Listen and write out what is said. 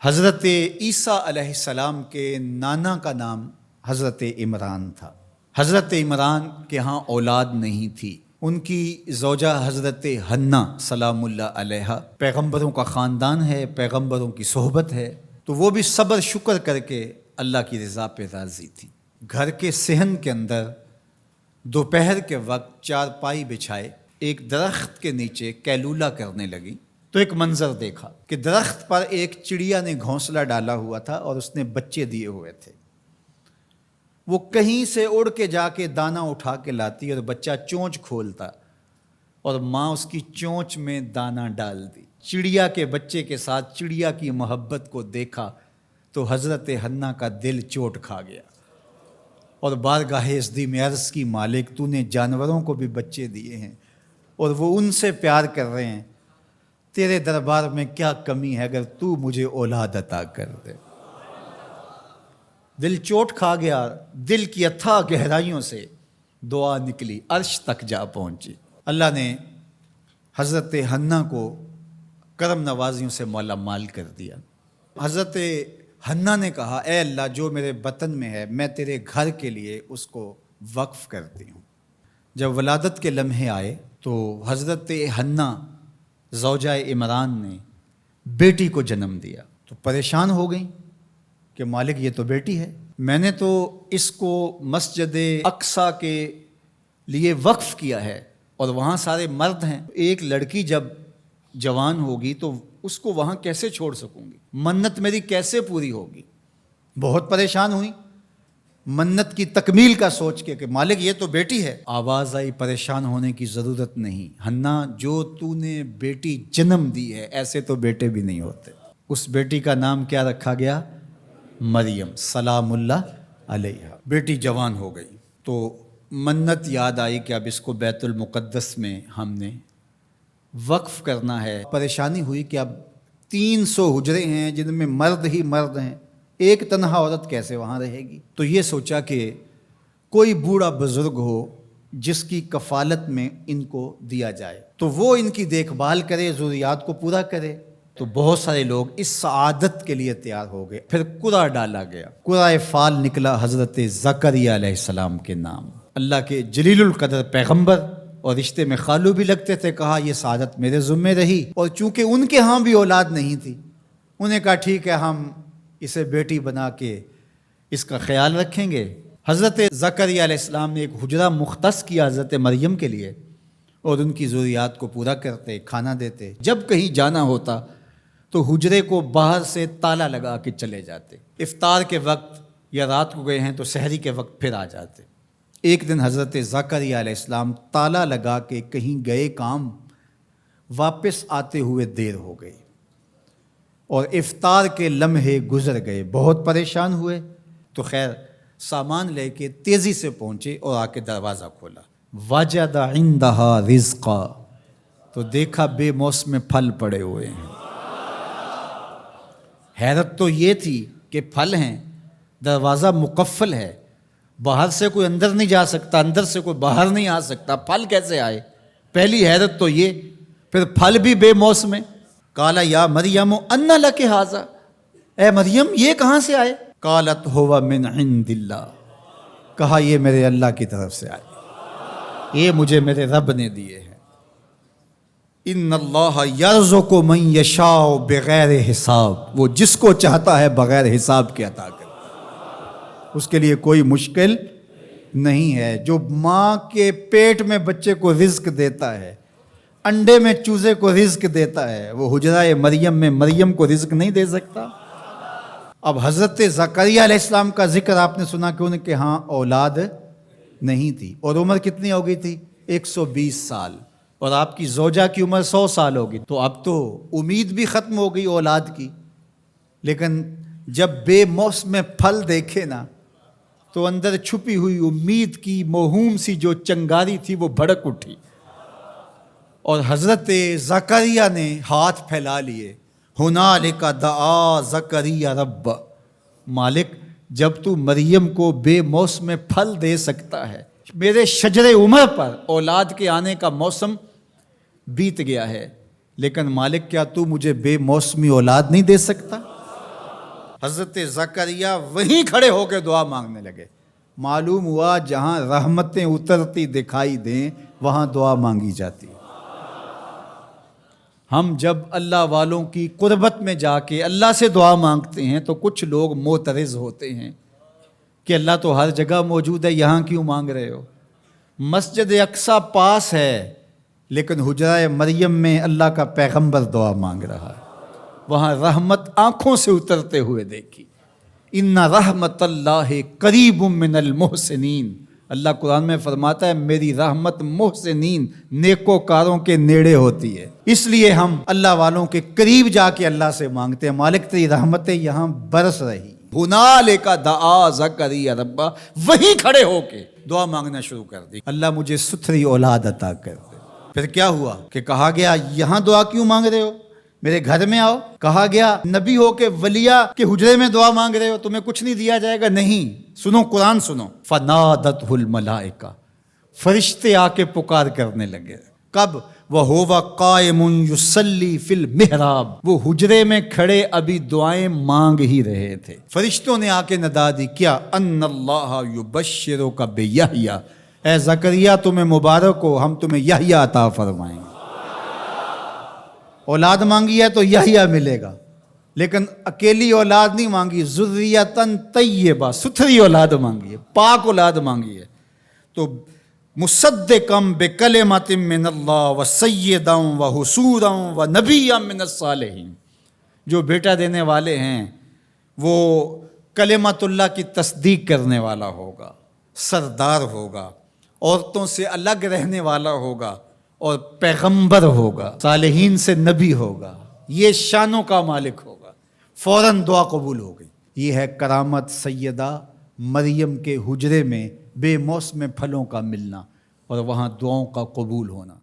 حضرت عیسیٰ علیہ السلام کے نانا کا نام حضرت عمران تھا۔ حضرت عمران کے ہاں اولاد نہیں تھی۔ ان کی زوجہ حضرت حنہ سلام اللہ علیہا، پیغمبروں کا خاندان ہے، پیغمبروں کی صحبت ہے، تو وہ بھی صبر شکر کر کے اللہ کی رضا پہ راضی تھی۔ گھر کے صحن کے اندر دوپہر کے وقت چارپائی بچھائے ایک درخت کے نیچے قیلولہ کرنے لگی تو ایک منظر دیکھا کہ درخت پر ایک چڑیا نے گھونسلہ ڈالا ہوا تھا اور اس نے بچے دیے ہوئے تھے۔ وہ کہیں سے اڑ کے جا کے دانہ اٹھا کے لاتی اور بچہ چونچ کھولتا اور ماں اس کی چونچ میں دانہ ڈال دی۔ چڑیا کے بچے کے ساتھ چڑیا کی محبت کو دیکھا تو حضرت حنہ کا دل چوٹ کھا گیا اور بارگاہ عزدی میں عرض کی، مالک تو نے جانوروں کو بھی بچے دیے ہیں اور وہ ان سے پیار کر رہے ہیں، تیرے دربار میں کیا کمی ہے اگر تو مجھے اولاد عطا کر دے۔ دل چوٹ کھا گیا، دل کی اتھاہ گہرائیوں سے دعا نکلی، عرش تک جا پہنچی۔ اللہ نے حضرت حنہ کو کرم نوازیوں سے مالا مال کر دیا۔ حضرت حنہ نے کہا، اے اللہ جو میرے بطن میں ہے میں تیرے گھر کے لیے اس کو وقف کرتی ہوں۔ جب ولادت کے لمحے آئے تو حضرت حنہ زوجہ عمران نے بیٹی کو جنم دیا تو پریشان ہو گئیں کہ مالک یہ تو بیٹی ہے، میں نے تو اس کو مسجد اقصیٰ کے لیے وقف کیا ہے اور وہاں سارے مرد ہیں، ایک لڑکی جب جوان ہوگی تو اس کو وہاں کیسے چھوڑ سکوں گی، منت میری کیسے پوری ہوگی۔ بہت پریشان ہوئی منت کی تکمیل کا سوچ کے کہ مالک یہ تو بیٹی ہے۔ آواز آئی، پریشان ہونے کی ضرورت نہیں حنہ، جو تو نے بیٹی جنم دی ہے ایسے تو بیٹے بھی نہیں ہوتے۔ اس بیٹی کا نام کیا رکھا گیا؟ مریم سلام اللہ علیہا۔ بیٹی جوان ہو گئی تو منت یاد آئی کہ اب اس کو بیت المقدس میں ہم نے وقف کرنا ہے۔ پریشانی ہوئی کہ اب 300 حجرے ہیں جن میں مرد ہی مرد ہیں، ایک تنہا عورت کیسے وہاں رہے گی؟ تو یہ سوچا کہ کوئی بوڑھا بزرگ ہو جس کی کفالت میں ان کو دیا جائے تو وہ ان کی دیکھ بھال کرے، ضروریات کو پورا کرے۔ تو بہت سارے لوگ اس سعادت کے لیے تیار ہو گئے۔ پھر قرعہ ڈالا گیا، قرعہ فال نکلا حضرت زکریا علیہ السلام کے نام۔ اللہ کے جلیل القدر پیغمبر اور رشتے میں خالو بھی لگتے تھے، کہا یہ سعادت میرے ذمہ رہی، اور چونکہ ان کے ہاں بھی اولاد نہیں تھی انہیں کہا ٹھیک ہے ہم اسے بیٹی بنا کے اس کا خیال رکھیں گے۔ حضرت زکریا علیہ السلام نے ایک حجرہ مختص کیا حضرت مریم کے لیے اور ان کی ضروریات کو پورا کرتے، کھانا دیتے۔ جب کہیں جانا ہوتا تو حجرے کو باہر سے تالا لگا کے چلے جاتے، افطار کے وقت یا رات کو گئے ہیں تو سحری کے وقت پھر آ جاتے۔ ایک دن حضرت زکریا علیہ السلام تالا لگا کے کہیں گئے کام، واپس آتے ہوئے دیر ہو گئی اور افطار کے لمحے گزر گئے، بہت پریشان ہوئے تو خیر سامان لے کے تیزی سے پہنچے اور آ کے دروازہ کھولا، وجد عندہا رزقا، تو دیکھا بے موسم پھل پڑے ہوئے ہیں۔ حیرت تو یہ تھی کہ پھل ہیں، دروازہ مقفل ہے، باہر سے کوئی اندر نہیں جا سکتا، اندر سے کوئی باہر نہیں آ سکتا، پھل کیسے آئے؟ پہلی حیرت تو یہ، پھر پھل بھی بے موسم۔ قال یا مریم ان لک ھذا، اے مریم یہ کہاں سے آئے؟ قالت ھو من عند اللہ، کہا یہ میرے اللہ کی طرف سے آئے، یہ مجھے میرے رب نے دیے ہیں۔ ان اللہ یرزق من یشاء بغیر حساب، وہ جس کو چاہتا ہے بغیر حساب کے عطا کرتا ہے، اس کے لیے کوئی مشکل نہیں ہے۔ جو ماں کے پیٹ میں بچے کو رزق دیتا ہے، انڈے میں چوزے کو رزق دیتا ہے، وہ حجرہ مریم میں مریم کو رزق نہیں دے سکتا؟ اب حضرت زکریا علیہ السلام کا ذکر آپ نے سنا کہ ان کے ہاں اولاد نہیں تھی اور عمر کتنی ہو گئی تھی؟ 120 سال، اور آپ کی زوجہ کی عمر 100 سال ہوگی، تو اب تو امید بھی ختم ہو گئی اولاد کی۔ لیکن جب بے موسم پھل دیکھے نا تو اندر چھپی ہوئی امید کی موہوم سی جو چنگاری تھی وہ بھڑک اٹھی، اور حضرت زکریا نے ہاتھ پھیلا لیے، ہنالک دعا زکریا رب، مالک جب تو مریم کو بے موسم پھل دے سکتا ہے، میرے شجر عمر پر اولاد کے آنے کا موسم بیت گیا ہے، لیکن مالک کیا تو مجھے بے موسمی اولاد نہیں دے سکتا؟ حضرت زکریہ وہیں کھڑے ہو کے دعا مانگنے لگے۔ معلوم ہوا جہاں رحمتیں اترتی دکھائی دیں وہاں دعا مانگی جاتی۔ ہم جب اللہ والوں کی قربت میں جا کے اللہ سے دعا مانگتے ہیں تو کچھ لوگ معترض ہوتے ہیں کہ اللہ تو ہر جگہ موجود ہے، یہاں کیوں مانگ رہے ہو؟ مسجد اقصی پاس ہے لیکن حجرہ مریم میں اللہ کا پیغمبر دعا مانگ رہا ہے، وہاں رحمت آنکھوں سے اترتے ہوئے دیکھی۔ ان رحمت اللہ قریب من المحسنین، اللہ قرآن میں فرماتا ہے میری رحمت محسنین نیکوکاروں کے نیڑے ہوتی ہے، اس لیے ہم اللہ والوں کے قریب جا کے اللہ سے مانگتے ہیں، مالک تیری رحمتیں یہاں برس رہی۔ ہنالک دعا زکریا ربہ، وہیں کھڑے ہو کے دعا مانگنا شروع کر دی، اللہ مجھے ستھری اولاد عطا کر دے۔ پھر کیا ہوا کہ کہا گیا یہاں دعا کیوں مانگ رہے ہو، میرے گھر میں آؤ۔ کہا گیا نبی ہو کے ولیہ کے حجرے میں دعا مانگ رہے ہو، تمہیں کچھ نہیں دیا جائے گا؟ نہیں، سنو قرآن سنو۔ فنادتہ الملائکہ، فرشتے آ کے پکار کرنے لگے۔ کب؟ وَهُوَ قَائِمٌ يُصَلِّي فِي الْمِحْرَابِ، وہ حجرے میں کھڑے ابھی دعائیں مانگ ہی رہے تھے، فرشتوں نے آ کے ندا دی کیا؟ ان اللہ یبشرک بیحییٰ، اے زکریا تمہیں مبارک ہو، ہم تمہیں یحییٰ عطا فرمائیں گے۔ اولاد مانگی ہے تو یحییٰ ملے گا، لیکن اکیلی اولاد نہیں مانگی، ذریۃً طیبہ، ستھری اولاد مانگی ہے، پاک اولاد مانگی ہے۔ تو مصدقاً بکلمۃ من اللہ وسیداً وحصوراً ونبیاً من الصالحین، جو بیٹا دینے والے ہیں وہ کلمت اللہ کی تصدیق کرنے والا ہوگا، سردار ہوگا، عورتوں سے الگ رہنے والا ہوگا اور پیغمبر ہوگا، صالحین سے نبی ہوگا، یہ شانوں کا مالک ہوگا۔ فوراً دعا قبول ہو گئی۔ یہ ہے کرامت سیدہ مریم کے حجرے میں بے موسم پھلوں کا ملنا اور وہاں دعاؤں کا قبول ہونا۔